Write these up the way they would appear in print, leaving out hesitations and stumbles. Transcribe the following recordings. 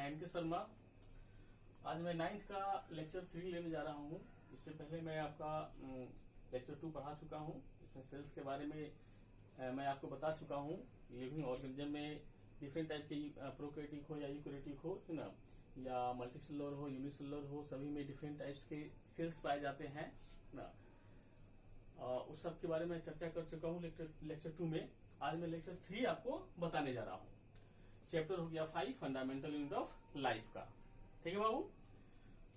मैं एम के शर्मा। आज मैं 9th का लेक्चर 3 लेने जा रहा हूँ। इससे पहले मैं आपका लेक्चर 2 पढ़ा चुका हूँ। इसमें सेल्स के बारे में मैं आपको बता चुका हूँ। लिविंग ऑर्गेनिज्म में डिफरेंट टाइप के प्रोकैरियोटिक हो या यूकैरियोटिक हो ना, या मल्टीसेलुलर हो यूनिसेलुलर हो, सभी में डिफरेंट टाइप्स के सेल्स पाए जाते हैं ना। उस सब के बारे में चर्चा कर चुका हूँ लेक्चर 2 में। आज मैं लेक्चर 3 आपको बताने जा रहा हूँ। चैप्टर हो गया 5 फंडामेंटल यूनिट ऑफ लाइफ का। ठीक है बाबू।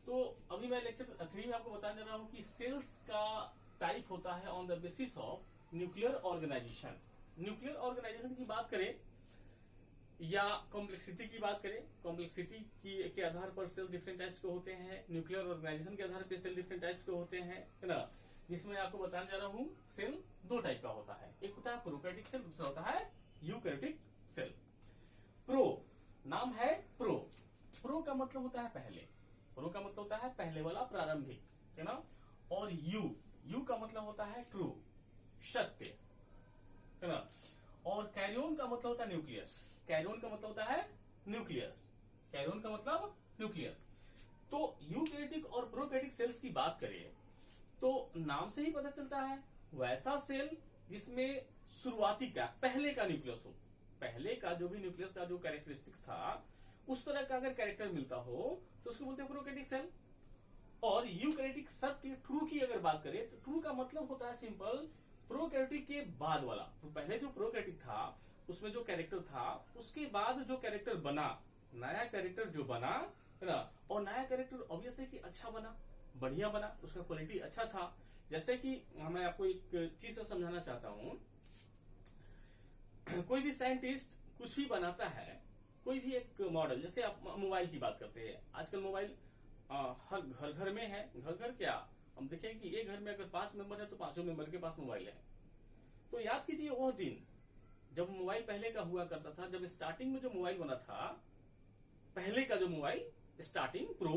तो अभी मैं लेक्चर 3 में आपको बताने जा रहा हूँ कि सेल्स का टाइप होता है on the basis of nuclear organisation. Nuclear organisation की बात करें या कॉम्प्लेक्सिटी की बात करें, कॉम्प्लेक्सिटी के आधार पर सेल डिफरेंट टाइप्स के होते हैं। न्यूक्लियर ऑर्गेनाइजेशन के आधार पर सेल डिफरेंट टाइप्स के होते हैं, है ना। जिसमें आपको बताने जा रहा हूँ सेल 2 टाइप का होता है। एक होता है प्रोकैरियोटिक सेल, दूसरा होता है यूकैरियोटिक सेल। प्रो नाम है प्रो। प्रो का मतलब होता है पहले। प्रो का मतलब होता है पहले वाला, प्रारंभिक, है ना। और यू का मतलब होता है ट्रू, सत्य, है ना। और कैरियन का मतलब होता है न्यूक्लियस। कैरियन का मतलब होता है न्यूक्लियस। कैरियन का मतलब न्यूक्लियस। तो यूकैरियोटिक और प्रोकैरियोटिक सेल्स की बात करें तो नाम से ही पता चलता है वैसा सेल जिसमें शुरुआती का पहले का न्यूक्लियस हो। पहले का जो भी न्यूक्लियस का जो कैरेक्टरिस्टिक था उस तरह का अगर कैरेक्टर मिलता हो तो उसको बोलते हैं प्रोकैरियोटिक सेल। और यूकैरियोटिक सत्य ट्रू की अगर बात करें तो ट्रू का मतलब होता है सिंपल प्रोकैरियोटिक के बाद वाला। तो पहले जो प्रोकैरियोटिक था उसमें जो कैरेक्टर था उसके बाद जो कैरेक्टर बना, नया कैरेक्टर जो बना, है ना। और नया कैरेक्टर ऑब्वियस है कि अच्छा बना, बढ़िया बना, उसका क्वालिटी अच्छा था। जैसे कि मैं आपको एक चीज समझाना चाहता हूं। कोई भी साइंटिस्ट कुछ भी बनाता है, कोई भी एक मॉडल, जैसे आप मोबाइल की बात करते हैं। आजकल मोबाइल हर घर घर में है। घर घर क्या, हम देखें कि एक घर में अगर 5 मेंबर है तो 5 मेंबर के पास मोबाइल है। तो याद कीजिए वो दिन जब मोबाइल पहले का हुआ करता था, जब स्टार्टिंग में जो मोबाइल बना था, पहले का जो मोबाइल स्टार्टिंग प्रो,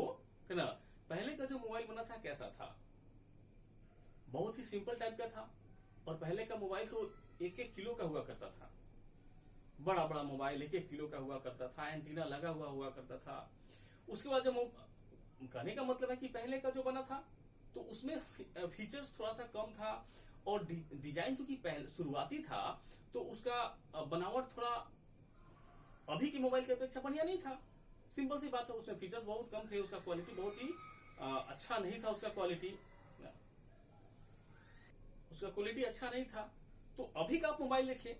है ना, पहले का जो मोबाइल बना था कैसा था, बहुत ही सिंपल टाइप का था। और पहले का मोबाइल तो 1-1 किलो का हुआ करता था। बड़ा बड़ा मोबाइल 1-1 किलो का हुआ करता था, एंटीना लगा हुआ करता था। उसके बाद जब कहने का मतलब है कि पहले का जो बना था तो उसमें फीचर्स थोड़ा सा कम था और डिजाइन चूंकि पहले शुरुआती था तो उसका बनावट थोड़ा अभी के मोबाइल की अपेक्षा बढ़िया नहीं था। सिंपल सी बात है, उसमें फीचर्स बहुत कम थे, उसका क्वालिटी बहुत ही अच्छा नहीं था। उसका क्वालिटी अच्छा नहीं था। तो अभी का आप मोबाइल देखिए,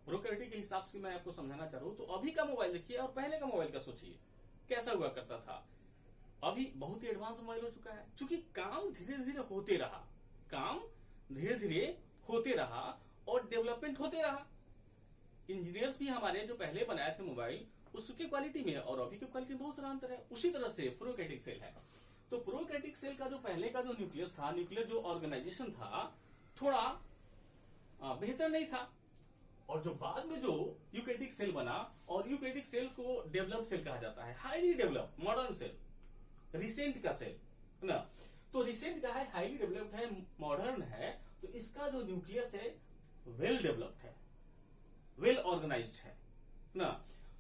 प्रोकैरियोटिक के हिसाब से मैं आपको समझाना चाह रहा हूं। तो अभी का मोबाइल देखिए और पहले का मोबाइल का सोचिए कैसा हुआ करता था। अभी बहुत ही एडवांस मोबाइल हो चुका है। चूंकि काम धीरे धीरे होते रहा और डेवलपमेंट होते रहा। इंजीनियर्स भी हमारे जो पहले बनाए थे मोबाइल उसकी क्वालिटी में और अभी की क्वालिटी में बहुत सारा अंतर है। उसी तरह से प्रोकैरियोटिक सेल है। तो प्रोकैरियोटिक सेल का जो पहले का जो न्यूक्लियस था, न्यूक्लियर जो ऑर्गेनाइजेशन था, थोड़ा बेहतर नहीं था। और जो बाद में जो यूकैरियोटिक सेल बना, और यूकैरियोटिक सेल को डेवलप सेल कहा जाता है, highly develop modern cell, recent का सेल, है ना। तो रिसेंट का है, हाईली डेवलप्ड है, मॉडर्न है। तो इसका जो न्यूक्लियस है वेल डेवलप्ड है, वेल ऑर्गेनाइज्ड है ना।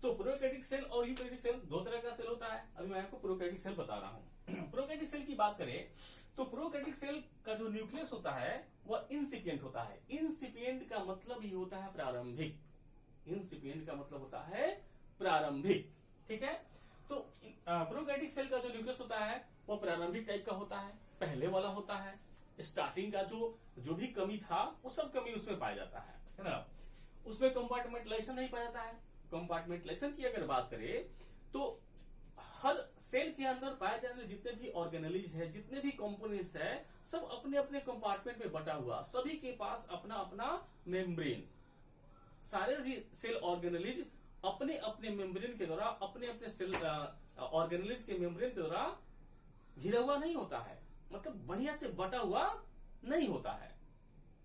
तो प्रोकैरियोटिक सेल और यूकैरियोटिक सेल 2 तरह का सेल होता है। अभी मैं आपको प्रोकैरियोटिक सेल बता रहा हूं। प्रोकैरियोटिक सेल की बात करें तो प्रोकैरियोटिक सेल का जो न्यूक्लियस होता है वह इंसिपिएंट होता है। इंसिपिएंट का मतलब ही होता है प्रारंभिक। इंसिपिएंट का मतलब होता है प्रारंभिक, ठीक है। तो प्रोकैरियोटिक सेल का जो न्यूक्लियस होता है वो प्रारंभिक टाइप का होता है, पहले वाला होता है। स्टार्टिंग का जो भी कमी था वो सब कमी उसमें पाया जाता है ना। उसमें कंपार्टमेंटलाइजेशन नहीं पाया जाता है। कंपार्टमेंटलाइजेशन की अगर बात करें तो हर सेल के अंदर पाए जाने वाले जितने भी ऑर्गेनेलिज है, जितने भी कंपोनेंट्स है, सब अपने अपने कंपार्टमेंट में बटा हुआ, सभी के पास अपना अपना मेम्ब्रेन। सारे सेल ऑर्गेनेलिज अपने अपने मेम्ब्रेन के द्वारा, अपने अपने सेल ऑर्गेनेलिज के मेम्ब्रेन के द्वारा घिरा हुआ नहीं होता है, मतलब बढ़िया से बटा हुआ नहीं होता है,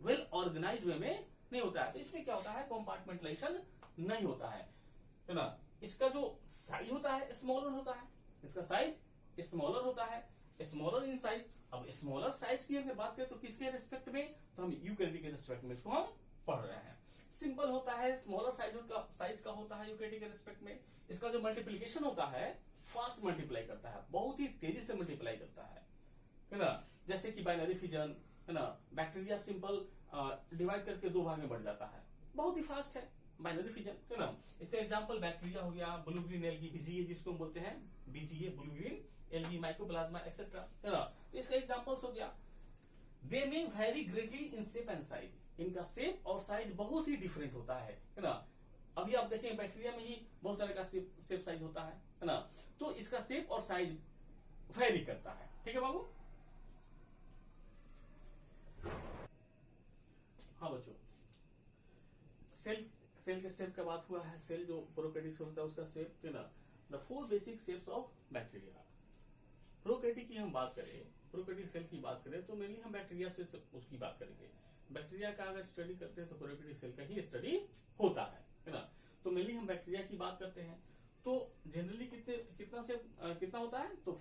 वेल ऑर्गेनाइज वे में नहीं होता है। तो इसमें क्या होता है, कंपार्टमेंटलाइजेशन नहीं होता है ना। इसका जो साइज होता है स्मॉलर होता है, इसका साइज स्मॉलर होता है, स्मॉलर इन साइज। अब स्मॉलर साइज की अगर बात करें तो किसके रिस्पेक्ट में, तो हम यूकैरियोटिक के रिस्पेक्ट में इसको हम पढ़ रहे हैं। सिंपल होता है, स्मॉलर साइज का होता है यूकेरियोटिक के रिस्पेक्ट में। इसका जो मल्टीप्लीकेशन होता है फास्ट मल्टीप्लाई करता है, बहुत ही तेजी से मल्टीप्लाई करता है ना। जैसे कि बाइनरी फिजन है ना, बैक्टीरिया सिंपल डिवाइड करके 2 भाग में बढ़ जाता है, बहुत ही फास्ट है बाइनरी फिजन है ना। इसका एग्जांपल बैक्टीरिया हो गया, ब्लू ग्रीन एल्गी, बीजीए जिसको हम बोलते हैं, BGA blue green algae, mycoplasma etcetera है ना। तो इसका एग्जांपल्स हो गया। They may vary greatly in shape and size, इनका शेप और साइज बहुत ही डिफरेंट होता है ना। अभी आप देखें बैक्टीरिया में ही बहुत सारे का शेप साइज होता है ना। तो इसका शेप और साइज वेरी करता है, ठीक है बाबू। हाँ बच्चों, सेल के शेप का बात हुआ है। सेल जो प्रोकैरियोटिक होता है उसका शेप है ना। The 4 basic shapes of bacteria. Prokaryotic की हम बात करें, प्रोकैरियोटिक सेल की बात करें तो मेनली हम बैक्टीरिया से उसकी बात करेंगे। बैक्टीरिया का अगर स्टडी करते हैं तो प्रोकैरियोटिक सेल का ही स्टडी होता है ना। तो मेनली हम बैक्टीरिया की बात करते हैं। तो जनरली कितना होता है, तो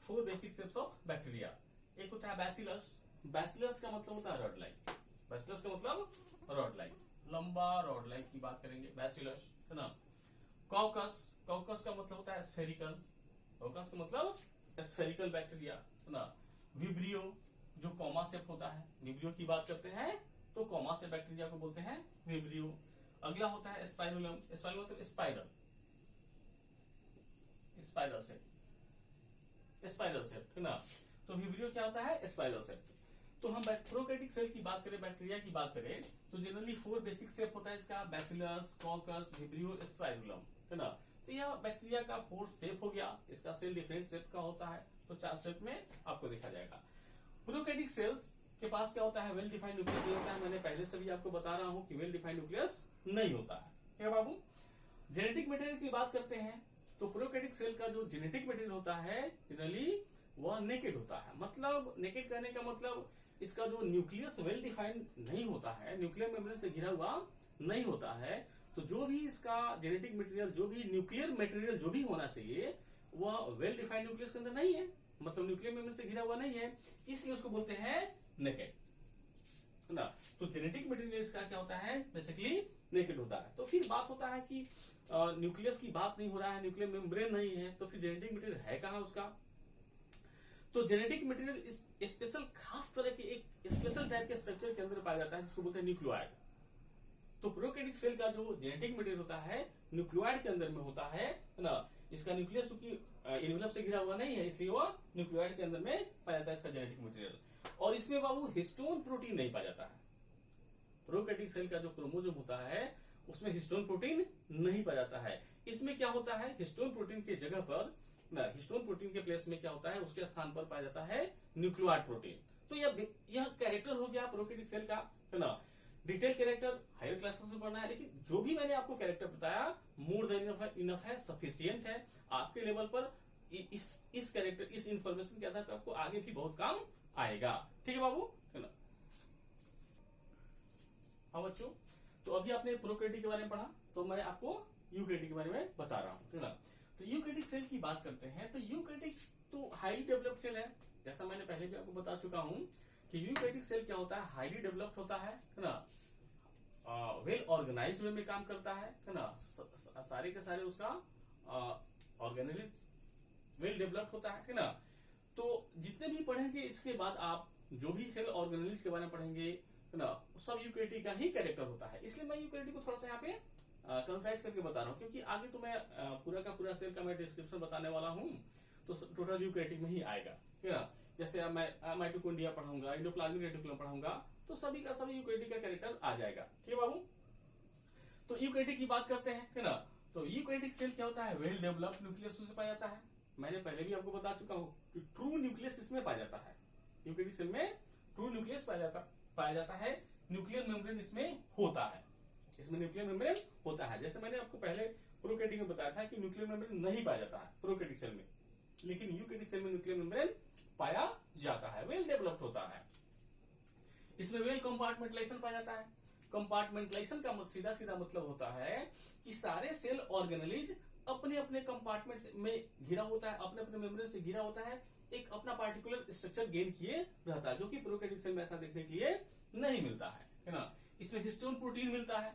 4 बेसिक शेप्स ऑफ बैक्टीरिया। एक होता है बैसिलस। बैसिलस का मतलब होता है रॉड लाइक। बैसिलस का मतलब रॉड लाइक, लंबा रॉड लाइक की बात करेंगे, बैसिलस है ना। कॉकस, कॉकस का मतलब होता है स्फेरिकल। कॉकस का मतलब स्फेरिकल बैक्टीरिया है ना। विब्रियो जो कॉमा शेप होता है, विब्रियो की बात करते हैं तो कॉमा से बैक्टीरिया को बोलते हैं विब्रियो। अगला होता है स्पाइरुलम। स्पाइरुलम मतलब spiral, spiral shape, spiral shape है ना। तो विब्रियो क्या होता है, स्पाइरल शेप। तो हम प्रोकैरियोटिक सेल की बात करें, बैक्टीरिया की बात करें तो जनरली 4 बेसिक शेप होता है इसका, बैसिलस, कॉकस, विब्रियो, स्पाइरुलम है ना। तो यह बैक्टीरिया का 4 शेप हो गया। इसका सेल डिफरेंट शेप का होता है, तो 4 शेप में आपको देखा जाएगा। प्रोकैरियोटिक सेल्स के पास क्या होता है, वेल डिफाइंड न्यूक्लियस नहीं होता है। मैंने पहले से भी आपको बता रहा हूं कि वेल डिफाइंड न्यूक्लियस नहीं होता है, ठीक है बाबू। जेनेटिक मटेरियल की बात करते हैं तो प्रोकैरियोटिक सेल का जो जेनेटिक मटेरियल होता है जनरली वह नेकेड होता है। मतलब नेकेड कहने का मतलब इसका जो न्यूक्लियस वेल डिफाइंड नहीं होता है, न्यूक्लियर मेम्ब्रेन से घिरा हुआ नहीं होता है। तो जो भी इसका जेनेटिक मटेरियल, जो भी न्यूक्लियर मटेरियल जो भी होना चाहिए वह वेल डिफाइंड न्यूक्लियस के अंदर नहीं है, मतलब न्यूक्लियर मेम्ब्रेन से घिरा हुआ नहीं है, इसलिए उसको बोलते हैं नेकेड है ना। तो जेनेटिक मटेरियल इसका क्या होता है, बेसिकली नेकेड होता है। तो फिर बात होता है कि न्यूक्लियस की बात नहीं हो रहा है, न्यूक्लियर मेम्ब्रेन नहीं है, तो फिर जेनेटिक मटेरियल है कहां उसका। तो जेनेटिक मटेरियल इस स्पेशल खास तरह के एक स्पेशल टाइप के स्ट्रक्चर के अंदर पाया जाता है जिसको बोलते हैं न्यूक्लियोइड। तो प्रोकैरियोटिक सेल का जो जेनेटिक मटेरियल होता है न्यूक्लियोइड के अंदर में होता है ना। इसका न्यूक्लियस क्योंकि इनवेलप से घिरा हुआ नहीं है, इसलिए वो न्यूक्लियोइड के अंदर में पाया जाता है इसका जेनेटिक मटेरियल। और इसमें बाबू हिस्टोन प्रोटीन नहीं पाया जाता है। प्रोकैरियोटिक सेल का जो क्रोमोसोम होता है उसमें हिस्टोन प्रोटीन नहीं पाया जाता है। इसमें क्या होता है, हिस्टोन प्रोटीन की जगह पर, हिस्टोन प्रोटीन के प्लेस में क्या होता है, उसके स्थान पर पाया जाता है न्यूक्लियोइड प्रोटीन। तो यह कैरेक्टर हो गया प्रोकैरियोटिक सेल का है ना। डिटेल कैरेक्टर हायर क्लासेस में पढ़ना है, लेकिन जो भी मैंने आपको कैरेक्टर बताया मोर देन इनफ है, सफिशियंट है आपके लेवल पर। इस कैरेक्टर, इस इंफॉर्मेशन के आधार पर आपको आगे भी बहुत काम आएगा, ठीक है बाबू है ना। हाँ बच्चों, तो अभी आपने प्रोकैरियोटिक के बारे में पढ़ा, तो मैं आपको यूकैरियोटिक के बारे में बता रहा हूँ, ठीक है ना। तो यूकैरियोटिक सेल की बात करते हैं तो यूकैरियोटिक तो हाईली डेवलप्ड सेल है। जैसा मैंने पहले भी आपको बता चुका हूं कि यूकैरियोटिक सेल क्या होता है, हाईली डेवलप्ड होता है ना। वेल ऑर्गेनाइज्ड वे में काम करता है ना। सारे के सारे उसका ऑर्गेनाइज वेल डेवलप्ड होता है ना। तो जितने भी पढ़ेंगे इसके बाद आप जो भी सेल ऑर्गेनाइज के बारे में पढ़ेंगे है ना, सब यूकैरियोटिक का ही कैरेक्टर होता है। इसलिए मैं यूकैरियोटिक को थोड़ा सा यहाँ पे कंसाइज करके बता रहा हूँ, क्योंकि आगे तो मैं पूरा का पूरा सेल का मैं डिस्क्रिप्शन बताने वाला हूँ, तो टोटल यूकैरियोटिक में ही आएगा, ठीक है ना। जैसे अब मैं माइटोकॉन्ड्रिया पढ़ाऊंगा, एंडोप्लाज्मिक रेटिकुलम पढ़ाऊंगा, तो सभी का सभी यूकैरियोटिक का कैरेक्टर आ जाएगा, ठीक है बाबू। तो यूकैरियोटिक की बात करते हैं, है ना। तो यूकैरियोटिक सेल क्या होता है, वेल डेवलप्ड न्यूक्लियस से पाया जाता है। मैंने पहले भी आपको बता चुका हूँ कि ट्रू न्यूक्लियस इसमें पाया जाता है। यूकैरियोटिक सेल में ट्रू न्यूक्लियस पाया जाता है। न्यूक्लियर मेम्ब्रेन इसमें होता है, इसमें न्यूक्लियर मेम्ब्रेन होता है। जैसे मैंने आपको पहले प्रोकैरियोटिक में बताया था कि न्यूक्लियर मेम्ब्रेन नहीं पाया जाता है प्रोकैरियोटिक सेल में, लेकिन यूकैरियोटिक सेल में न्यूक्लियर मेम्ब्रेन पाया जाता है, वेल डेवलप्ड होता है। इसमें वेल कंपार्टमेंटलाइजेशन पाया जाता है। कंपार्टमेंटलाइजेशन का सीधा सीधा मतलब होता है कि सारे सेल ऑर्गेनेलिज अपने अपने कंपार्टमेंट में घिरा होता है, अपने अपने मेम्ब्रेन से घिरा होता है, एक अपना पार्टिकुलर स्ट्रक्चर गेन किए रहता है, जो कि प्रोकैरियोटिक सेल में ऐसा देखने के लिए नहीं मिलता है ना। इसमें हिस्टोन प्रोटीन मिलता है।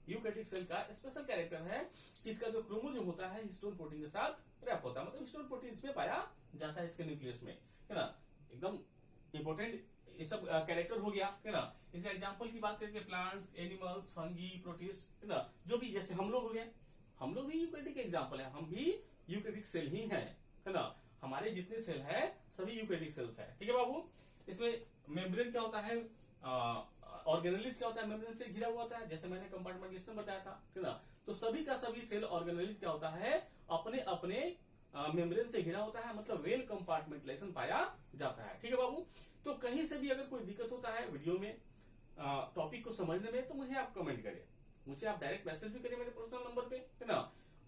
यूकैरियोटिक सेल का स्पेशल कैरेक्टर है कि इसका जो क्रोमोसोम होता है हिस्टोन प्रोटीन के साथ रैप होता है, मतलब हिस्टोन प्रोटीन इसमें पाया जाता है इसके न्यूक्लियस में, है ना। एकदम इंपॉर्टेंट ये सब कैरेक्टर हो गया, है ना। इसका एग्जांपल की बात करके प्लांट्स, एनिमल्स, फंगी, प्रोटिस्ट, है ना, जो भी जैसे हम लोग हो गए, हम लोग भी यूकैरियोटिक एग्जांपल है, हम भी यूकैरियोटिक सेल ही है ना। हमारे जितने सेल है सभी यूकैरियोटिक सेल्स है, ठीक है बाबू। इसमें मेम्ब्रेन क्या होता है, ऑर्गेनेलिज क्या होता है, मेम्ब्रेन से घिरा हुआ होता है, जैसे मैंने कंपार्टमेंटेशन बताया था, है ना। तो सभी का सभी सेल ऑर्गेनेलिज क्या होता है, अपने अपने मेम्ब्रेन से घिरा होता है, मतलब वेल कंपार्टमेंटलाइजेशन पाया जाता है, ठीक है बाबू। तो कहीं से भी अगर कोई दिक्कत होता है वीडियो में टॉपिक को समझने में, तो मुझे आप कमेंट करें, मुझे आप डायरेक्ट मैसेज भी करें मेरे पर्सनल नंबर पे, है ना।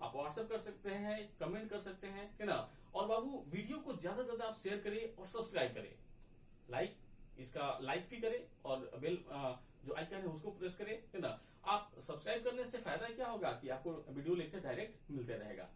आप व्हाट्सएप कर सकते हैं, कमेंट कर सकते हैं, है ना। और बाबू वीडियो को ज्यादा से ज्यादा आप शेयर करें और सब्सक्राइब करें, लाइक इसका लाइक भी करें और बेल जो आइकन है उसको प्रेस करें, है ना। आप सब्सक्राइब करने से फायदा क्या होगा कि आपको वीडियो लेक्चर डायरेक्ट मिलते रहेगा।